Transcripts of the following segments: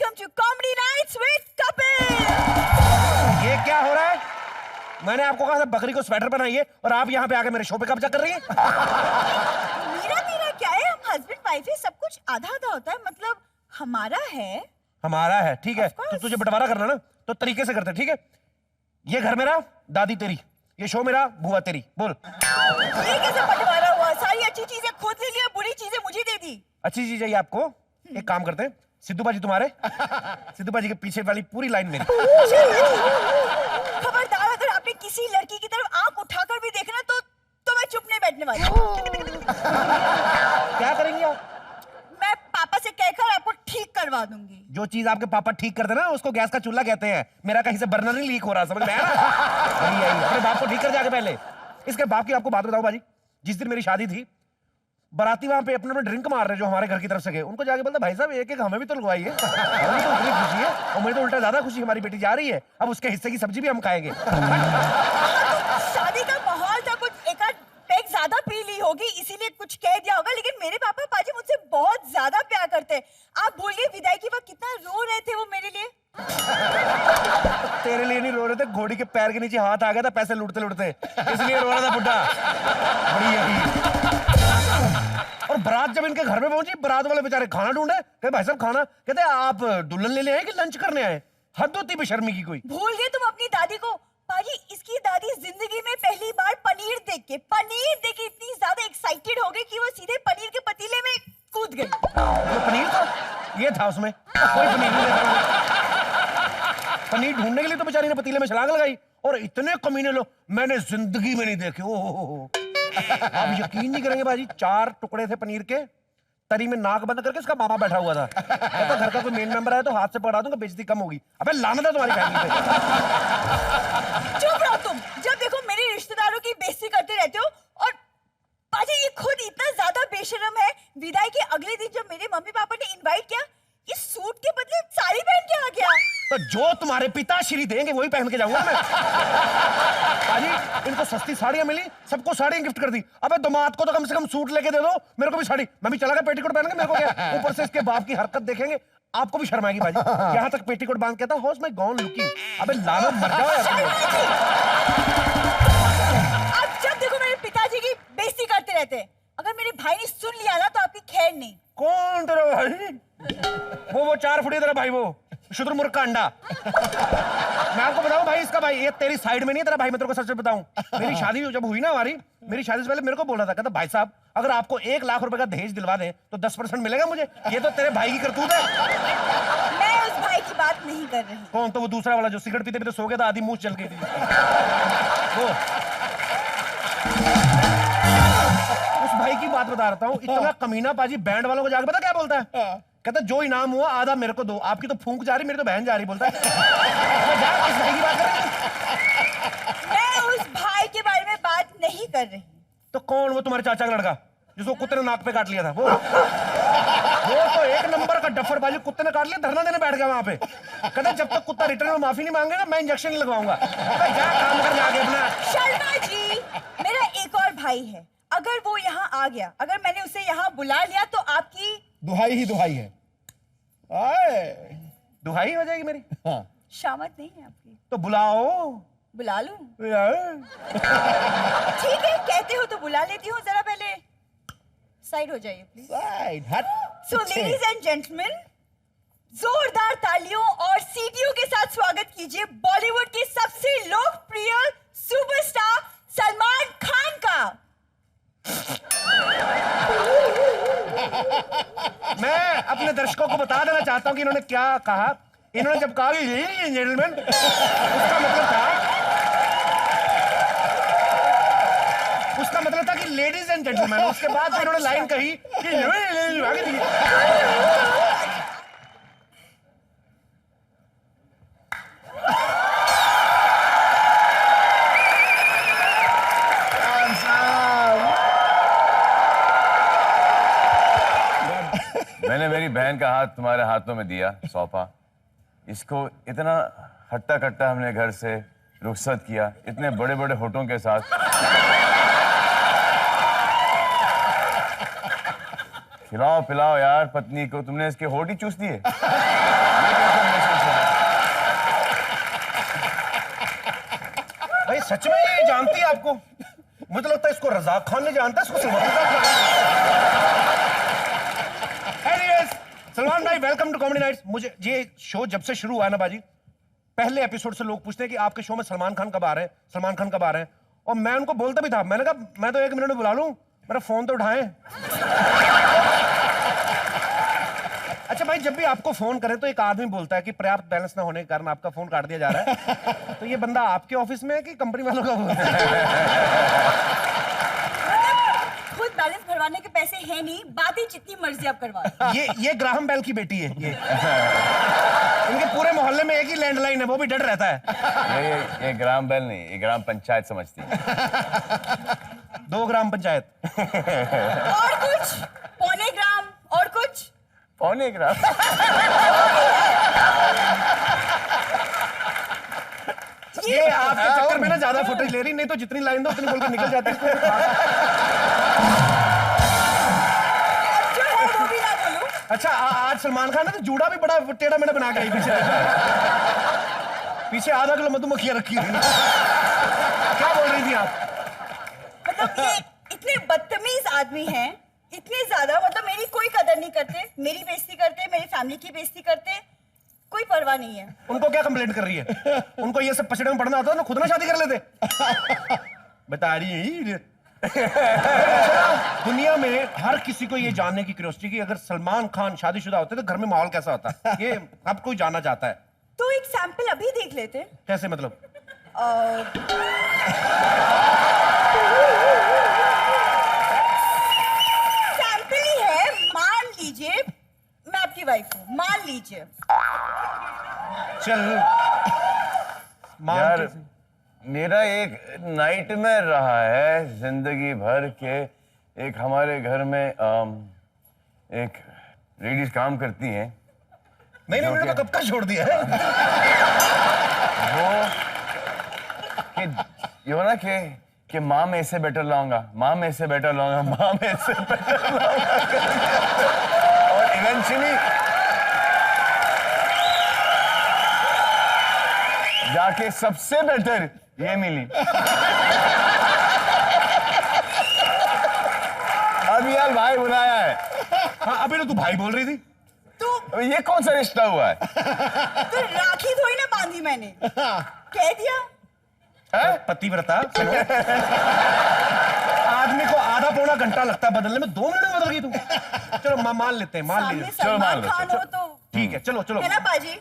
Welcome to comedy nights with Kapil. ये क्या हो रहा है? मैंने आपको कहा था बकरी को स्वेटर पहनाइए और आप यहाँ पे आके मेरे शो पे कब्जा कर रही हैं। मेरा क्या है, हम हस्बैंड वाइफ है, सब कुछ आधा आधा होता है, मतलब हमारा है। हमारा है, ठीक है। तो तुझे बंटवारा करना ना तो तरीके से करते, ठीक है? ये घर मेरा, दादी तेरी, ये शो मेरा, बुआ तेरी। बोल। ये कैसे बंटवारा हुआ? सारी अच्छी चीजें खुद ले लिया, बुरी चीजें मुझे दे दी। अच्छी चीज चाहिए आपको? एक काम करते हैं, सिद्धू बाजी तुम्हारे, सिद्धू बाजी के पीछे वाली पूरी लाइन मेरी। खबरदार, अगर आपने किसी लड़की की तरफ आंख उठाकर भी देखना तो मैं चुप नहीं बैठने वाली। क्या करेंगी आप? मैं पापा से कहकर आपको ठीक करवा दूंगी। जो चीज आपके पापा ठीक कर देना उसको गैस का चूल्हा कहते हैं। मेरा कहीं से बर्नर नहीं लीक हो रहा, समझ में आया ना? अपने बाप को ठीक कर जाके पहले। इसके बाप की आपको बात बताऊं बाजी, जिस दिन मेरी शादी थी, बाराती वहां पे अपने ड्रिंक मार रहे जो हमारे घर की तरफ से गए, उनको जाके बोलता भाई साहब एक एक हमें भी तो लगवाइए, हमें भी तो उतनी खुशी है और मुझे तो उल्टा ज्यादा खुशी, हमारी बेटी जा रही है, अब उसके हिस्से की सब्जी भी हम खाएंगे। शादी का माहौल था, कुछ एक आध पैक ज्यादा पी ली होगी इसीलिए कुछ कह दिया होगा, लेकिन मेरे पापा पाजी मुझसे बहुत ज्यादा प्यार करते हैं। आप भूलिए विदाई की वक्त कितना रो रहे थे वो मेरे लिए। तेरे लिए नहीं रो रहे थे, घोड़ी के पैर के नीचे हाथ आ गया था पैसे लूटते लूटते, इसलिए रो रहा था बुड्ढा। बड़ी यही। और बारात जब इनके घर में पहुंची, बारात वाले बेचारे खाना ढूंढे, कहते भाई साहब खाना, कहते आप दुल्हन लेने आए कि लंच करने आए? हद होती बेशर्मी की कोई। भूल गए तुम अपनी दादी को? पाजी इसकी दादी जिंदगी में पहली बार पनीर देख के इतनी ज्यादा एक्साइटेड हो गई कि वो सीधे पनीर के पतीले में कूद गई। तो पनीर था, ये था उसमें, कोई पनीर नहीं देखा। पनीर ढूंढने के लिए तो बेचारी ने पतीले में छलांग लगाई, और इतने कमीने लोग मैंने जिंदगी में नहीं देखे। ओहो, आप यकीन नहीं करेंगे बाजी, 4 टुकड़े थे पनीर के, तरी में नाक बंद करके उसका मामा बैठा हुआ था। कहता घर का कोई मेन मेंबर है तो हाथ से पकड़ा दूंगा, बेइज्जती कम होगी। अबे लानत है तुम्हारी फैमिली पे। चुप रहो तुम, जब देखो मेरे रिश्तेदारों की बेइज्जती करते रहते हो। और पाजी ये खुद इतना ज्यादा बेशर्म है, विदाई के अगले दिन जब मेरे मम्मी पापा ने इनवाइट किया, इस सूट के बदले साड़ी पहन के आ गया। तो जो तुम्हारे पिताश्री देंगे वही पहन के जाऊंगा मैं। पाजी इनको सस्ती साड़ियां मिली, सबको साड़ियां गिफ्ट कर दी। अबे दामाद को तो कम से कम सूट लेके दे दो, मेरे को भी साड़ी। मैं भी चला गया पेटीकोट पहन के, मेरे को क्या, ऊपर से इसके बाप की हरकत देखेंगे आपको भी शर्म आएगी बाजी। यहाँ तक पेटीकोट बांध के था, how is my gown looking. अबे लानत मर जाओ यार। आप जब देखो मेरे पिताजी की बेइज्जती करते रहते हैं। अगर मेरे भाई ने सुन लिया ना तो आपकी खैर नहीं। कौन तेरा भाई? वो 4 फुटी तेरा भाई, वो शुतुरमुर्ग का अंडा। मैं आपको बताऊं भाई, इसका भाई ये तेरी साइड में नहीं है तेरा भाई। मैं तेरे को सच बताऊं, मेरी शादी जब हुई ना हमारी, मेरी शादी से पहले मेरे को बोला था, कहता भाई साहब अगर आपको 1 लाख रुपए का दहेज दिलवा दे तो 10% मिलेगा मुझे। ये तो तेरे भाई की करतूत है। मैं उस भाई की बात नहीं कर रही। कौन? तो वो दूसरा वाला जो सिगरेट पीते पीते सो गया था, आधी मुंह चल गई थी वो। उस भाई की बात बता रहा हूँ। इतना कमीना पाजी बैंड वालों को जाकर पता क्या बोलता है? कहता जो इनाम हुआ आधा मेरे को दो, आपकी तो फूंक जा रही, मेरी तो बहन जा रही। बोलता है किस भाई की बात कर रही? मैं उस भाई के बारे में बात नहीं कर रही। तो कौन? वो तुम्हारे चाचा का लड़का जिसको कुत्ते ने नाक पे काट लिया था, वो तो 1 नंबर का डफर बाजी। कुत्ते ने काट लिया, धरना देने बैठ गया वहां पे। कहता जब तक कुत्ता रिटर्न में माफी नहीं मांगेगा मैं इंजेक्शन नहीं लगवाऊंगा। जा काम कर जाके अपना। शर्मा जी, मेरा एक और भाई है, अगर वो यहाँ आ गया, अगर मैंने उसे यहाँ बुला लिया तो आपकी दुहाई ही दुहाई है। आए दुहाई हो जाएगी मेरी। हाँ। शामत नहीं है आपकी तो बुलाओ। बुला लूं? यार ठीक है, कहते हो तो बुला लेती हूँ। जरा पहले साइड हो जाइए प्लीज। साइड हट। सो लेडीज एंड जेंटलमैन, जोरदार तालियों और सीटियों के साथ स्वागत कीजिए बॉलीवुड के सबसे लोकप्रिय सुपरस्टार सलमान खान का। मैं अपने दर्शकों को बता देना चाहता हूं कि इन्होंने क्या कहा। इन्होंने जब कहा जेंटलमैन, उसका मतलब था कि लेडीज एंड जेंटलमैन। उसके बाद इन्होंने लाइन कही कि मैंने मेरी बहन का हाथ तुम्हारे हाथों में दिया, सौंपा। इसको इतना हट्टा कट्टा हमने घर से रुखसत किया, इतने बड़े बड़े होठों के साथ। खिलाओ पिलाओ यार पत्नी को। तुमने इसके होठ ही चूस दिए। सच में ये जानती है आपको? मुझे लगता है इसको रज़ाक खान ने जानता है, इसको सलमान खान। Anyways, सलमान भाई वेलकम टू कॉमेडी नाइट्स। मुझे ये शो जब से शुरू हुआ है ना बाजी, पहले एपिसोड से लोग पूछते हैं कि आपके शो में सलमान खान कब आ रहे हैं, सलमान खान कब आ रहे हैं। और मैं उनको बोलता भी था, मैंने कहा मैं तो 1 मिनट में बुला लूं, मेरा फोन तो उठाएं। अच्छा भाई, जब भी आपको फोन करें तो एक आदमी बोलता है कि पर्याप्त बैलेंस ना होने के कारण आपका फोन काट दिया जा रहा है। तो ये बंदा आपके ऑफिस में है कि कंपनी वालों का बोलता है? खुद बैलेंस भरवाने के पैसे हैं नहीं, बातें जितनी मर्जी आप करवा लो। ये ग्राहम बेल की बेटी है ये। इनके पूरे मोहल्ले में एक ही लैंडलाइन है, वो भी डर रहता है। ये ग्राम बेल नहीं, ये ग्राम पंचायत समझती है। 2 ग्राम पंचायत। और कुछ पौने ग्राम, और कुछ पौने ग्राम। ये आपके चक्कर में ना ज्यादा फुटेज ले रही, नहीं तो जितनी लाइन दो उतनी बोल के निकल जाती है। अब जो है वो भी ना बोलूं। अच्छा आज सलमान खान ने तो जूड़ा भी बड़ा टेढ़ा मेढ़ा बना के आई पीछे। पीछे आधा किलो मधुमक्खियां रखी हुई। क्या बोल रही थी आप? मतलब ये इतने बदतमीज आदमी हैं, इतने ज्यादा, मतलब मेरी कोई कदर नहीं करते, मेरी बेइज्जती करते, मेरी फैमिली की बेइज्जती करते, कोई परवाह नहीं है। उनको क्या कंप्लेंट कर रही है? उनको ये सब पछड़े में पढ़ना आता ना, खुद ना शादी कर लेते। बता रही है दुनिया में हर किसी को ये जानने की क्यूरियोसिटी कि अगर सलमान खान शादीशुदा होते तो घर में माहौल कैसा होता, ये अब कोई जानना चाहता है। तो एक सैंपल अभी देख लेते। कैसे मतलब? सैंपल ही है, मान लीजिए मैं आपकी वाइफ हूँ, मान लीजिए। चल यार मेरा एक नाइटमेयर रहा है जिंदगी भर के। एक हमारे घर में एक लेडीज काम करती हैं। नहीं मैंने तो कब का छोड़ दिया है। वो कि यो ना कि माँ मैं इससे बेटर लाऊंगा, माँ मैं इससे बेटर लाऊंगा, माँ मैं इससे बेटर लाऊंगा। और इवेंचुअली जाके सबसे बेटर ये मिली। अब यार भाई बुलाया है। हाँ अभी तो तू भाई बोल रही थी। तो ये कौन सा रिश्ता हुआ है? तो राखी थोड़ी ना बांधी मैंने, कह दिया। पतिव्रता। आदमी को आधा पौना घंटा लगता है बदलने में, 2 मिनट में बदल गई तू। चलो मान लेते हैं, मान सामने लीजिए। चलो, मान सलमान लो, खान हो तो ठीक है चलो चलो है ना पाजी।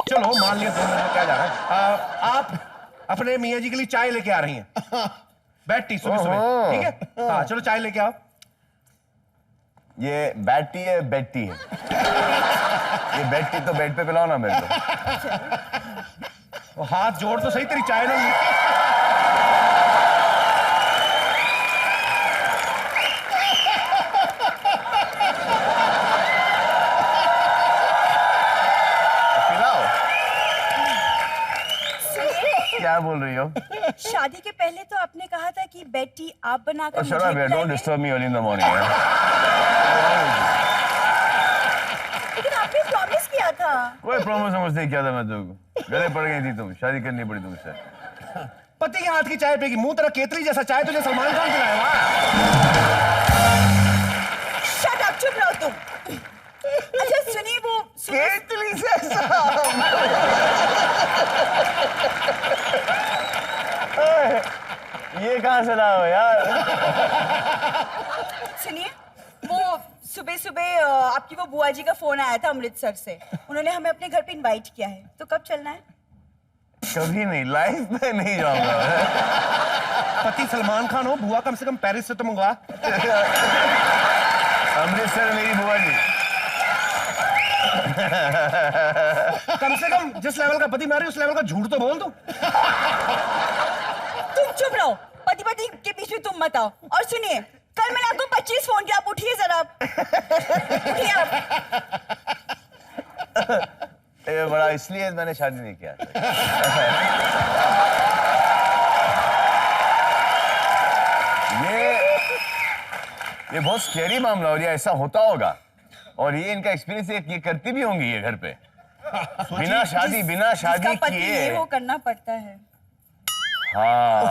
चलो मान लिया 2 मिनट में क्या जा रहा है। आप अपने मियाँ जी के लिए चाय लेके आ रही हैं। बैठी सुबह सुबह, ओहो। ठीक है? हाँ चलो चाय लेके आओ। ये बैटी है बेटी है? ये बेटी तो बेड पे पिलाओ ना मेरे को। हाथ जोड़ तो सही, तेरी चाय ना। पिलाओ। क्या बोल रही हो? शादी के पहले तो आपने कहा था कि बेटी आप बनाकर shut up, don't disturb me early in the morning. लेकिन आपने प्रॉमिस किया था। कोई प्रॉमिस समझ नहीं किया था मैं तुमको। गले पड़ गई थी तुम, शादी करनी पड़ी तुमसे। पति के हाथ की चाय पेगी, मुंह तेरा केतली जैसा, चाय तुझे सलमान खान पिलाएगा। शट अप, चुप रहो तुम। अच्छा सुनिए, वो केतली जैसा। ये कहाँ से लाओ यार? सुनिए, वो सुबह सुबह आपकी वो बुआ जी का फोन आया था अमृतसर से। उन्होंने हमें अपने घर पे इनवाइट किया है, तो कब चलना है? कभी नहीं, लाइफ में नहीं जाऊंगा। पति सलमान खान हो, बुआ कम से कम पेरिस से तो मंगवा। अमृतसर मेरी बुआ जी। कम से कम जिस लेवल का पति मारी उस लेवल का झूठ तो बोल दो। तुम चुप रहो, पति पति के बीच में तुम मत आओ। और सुनिए, कल मैंने आपको 25 फोन किया, आप उठिए जरा। उठिए आप। ये बड़ा इसलिए मैंने शादी नहीं किया। ये बहुत स्कैरी मामला हो रहा है, ऐसा होता होगा। और ये इनका एक्सपीरियंस है, ये करती भी होंगी ये घर पे बिना शादी जिसका पति किए। है, वो करना पड़ता है। हाँ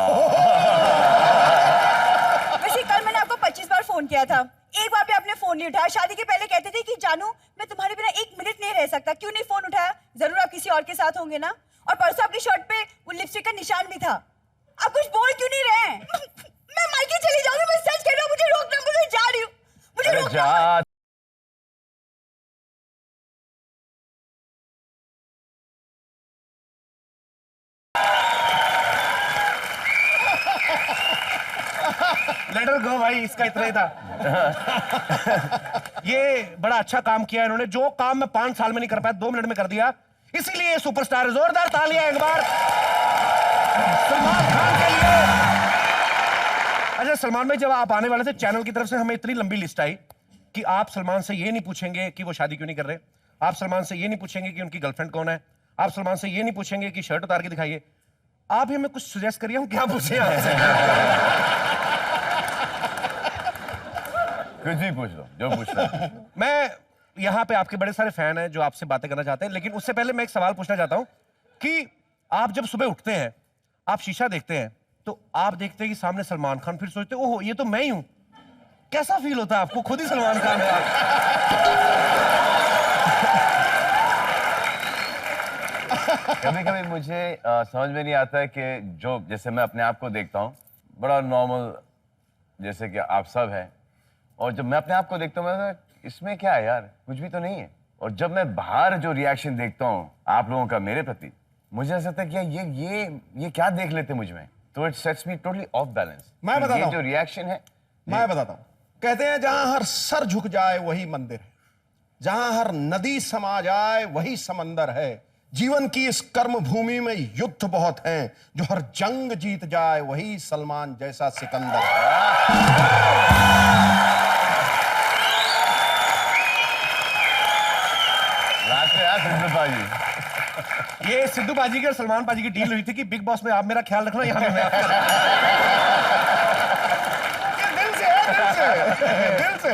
वैसे कल मैंने आपको 25 बार फोन किया था, एक बार भी आपने फोन नहीं उठाया। शादी के पहले कहते थे कि जानू मैं तुम्हारे बिना 1 मिनट नहीं रह सकता, क्यों नहीं फोन उठाया? जरूर आप किसी और के साथ होंगे ना। और परसों आपकी शर्ट पे वो लिपस्टिक का निशान भी था। आप कुछ बोल क्यों नहीं रहे? मैं मायके चली जाऊंगी, मैं सच कह रहा हूँ, मुझे रोकना, मुझे जा रही हूँ, मुझे अरे रोकना। जा लेट हर गो भाई, इसका इतना ही था। ये बड़ा अच्छा काम किया इन्होंने, जो काम मैं 5 साल में नहीं कर पाया 2 मिनट में कर दिया। इसीलिए सुपरस्टार, जोरदार तालियां एक बार सलमान खान के लिए। अच्छा सलमान भाई, जब आप आने वाले थे चैनल की तरफ से हमें इतनी लंबी लिस्ट आई कि आप सलमान से ये नहीं पूछेंगे कि वो शादी क्यों नहीं कर रहे, आप सलमान से ये नहीं पूछेंगे कि उनकी गर्लफ्रेंड कौन है, आप सलमान से ये नहीं पूछेंगे कि शर्ट उतार के दिखाइए। आप ही हमें कुछ सजेस्ट करिए, हम क्या पूछें आपसे? कुछ भी पूछ लो, जो पूछना है। मैं यहाँ पे आपके बड़े सारे फैन हैं जो आपसे बातें करना चाहते हैं, लेकिन उससे पहले मैं एक सवाल पूछना चाहता हूँ कि आप जब सुबह उठते हैं, आप शीशा देखते हैं, तो आप देखते हैं कि सामने सलमान खान, फिर सोचते हैं ओहो ये तो मैं ही हूँ। कैसा फील होता है आपको? खुद ही सलमान खान है आप। कभी कभी मुझे समझ में नहीं आता है कि जो जैसे मैं अपने आप को देखता हूँ बड़ा नॉर्मल जैसे कि आप सब हैं, और जब मैं अपने आप को देखता हूँ मैं इसमें क्या है यार, कुछ भी तो नहीं है। और जब मैं बाहर जो रिएक्शन देखता हूँ आप लोगों का मेरे प्रति, मुझे ऐसा लगता है कि यार ये क्या देख लेते मुझ में, तो it sets me totally off balance. मैं बताता ये हूँ। जो रिएक्शन है, मैं बताता हूं, कहते हैं जहां हर सर झुक जाए वही मंदिर है, जहां हर नदी समा जाए वही समंदर है। जीवन की इस कर्म भूमि में युद्ध बहुत हैं, जो हर जंग जीत जाए वही सलमान जैसा सिकंदर है। सिद्धू पाजी। ये सिद्धू पाजी की और सलमान पाजी की डील हुई थी कि बिग बॉस में आप मेरा ख्याल रखना, यहाँ पे मैं आपका। दिल से है, दिल से